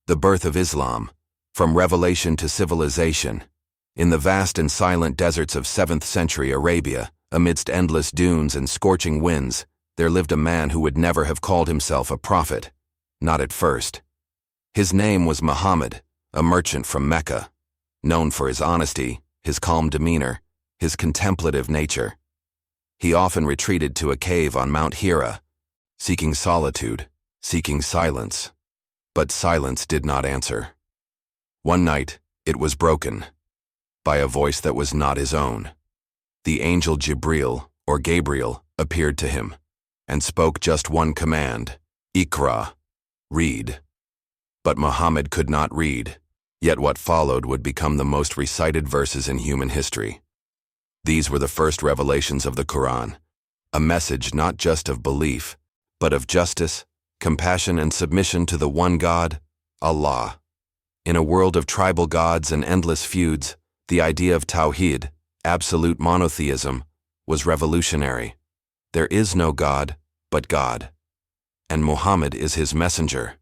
The birth of Islam, from revelation to civilization. In the vast and silent deserts of 7th century Arabia, amidst endless dunes and scorching winds, there lived a man who would never have called himself a prophet, not at first. His name was Muhammad, a merchant from Mecca, known for his honesty, his calm demeanor, his contemplative nature. He often retreated to a cave on Mount Hira, seeking solitude, seeking silence. But silence did not answer. One night, it was broken by a voice that was not his own. The angel Jibril, or Gabriel, appeared to him and spoke just one command: Iqra, read. But Muhammad could not read, yet what followed would become the most recited verses in human history. These were the first revelations of the Quran, a message not just of belief, but of justice, compassion, and submission to the one God, Allah. In a world of tribal gods and endless feuds, the idea of Tawhid, absolute monotheism, was revolutionary. There is no God, but God. And Muhammad is his messenger.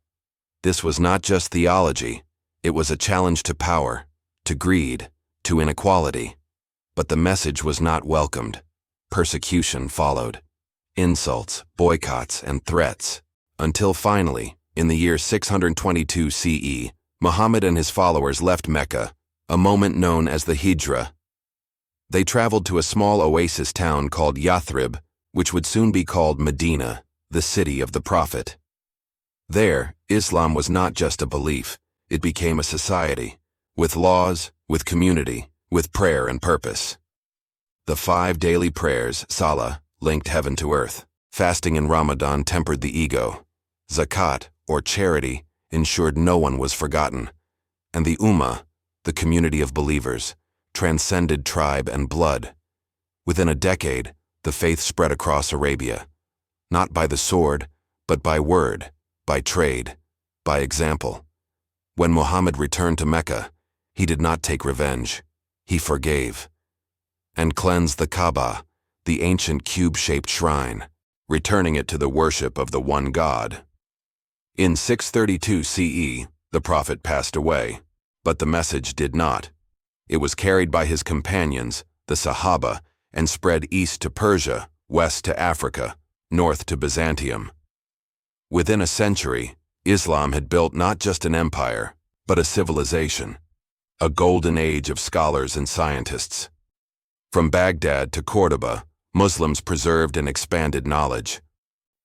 This was not just theology, it was a challenge to power, to greed, to inequality. But the message was not welcomed. Persecution followed. Insults, boycotts, and threats. Until finally, in the year 622 CE, Muhammad and his followers left Mecca, a moment known as the Hijra. They traveled to a small oasis town called Yathrib, which would soon be called Medina, the city of the Prophet. There, Islam was not just a belief, it became a society, with laws, with community, with prayer and purpose. The 5 daily prayers, Salah, linked heaven to earth. Fasting in Ramadan tempered the ego. Zakat, or charity, ensured no one was forgotten. And the Ummah, the community of believers, transcended tribe and blood. Within a decade, the faith spread across Arabia, not by the sword, but by word, by trade, by example. When Muhammad returned to Mecca, he did not take revenge. He forgave and cleansed the Kaaba, the ancient cube-shaped shrine, returning it to the worship of the one God. In 632 CE, the prophet passed away, but the message did not. It was carried by his companions, the Sahaba, and spread east to Persia, west to Africa, north to Byzantium. Within a century, Islam had built not just an empire, but a civilization, a golden age of scholars and scientists. From Baghdad to Cordoba, Muslims preserved and expanded knowledge.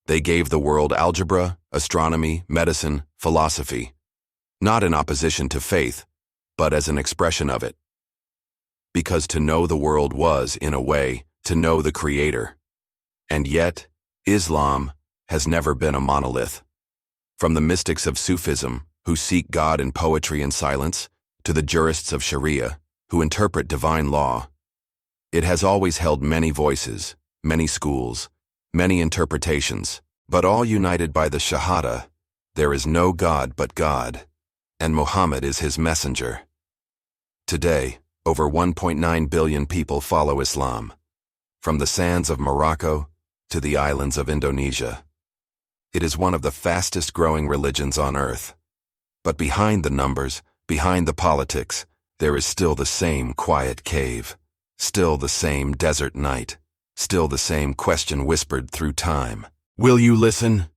They gave the world algebra, astronomy, medicine, philosophy, not in opposition to faith, but as an expression of it. Because to know the world was, in a way, to know the Creator. And yet, Islam has never been a monolith. From the mystics of Sufism, who seek God in poetry and silence, to the jurists of Sharia, who interpret divine law, it has always held many voices, many schools, many interpretations, but all united by the Shahada: there is no God but God, and Muhammad is his messenger. Today, over 1.9 billion people follow Islam, from the sands of Morocco to the islands of Indonesia. It is one of the fastest growing religions on earth. But behind the numbers, behind the politics, there is still the same quiet cave, still the same desert night, still the same question whispered through time. Will you listen?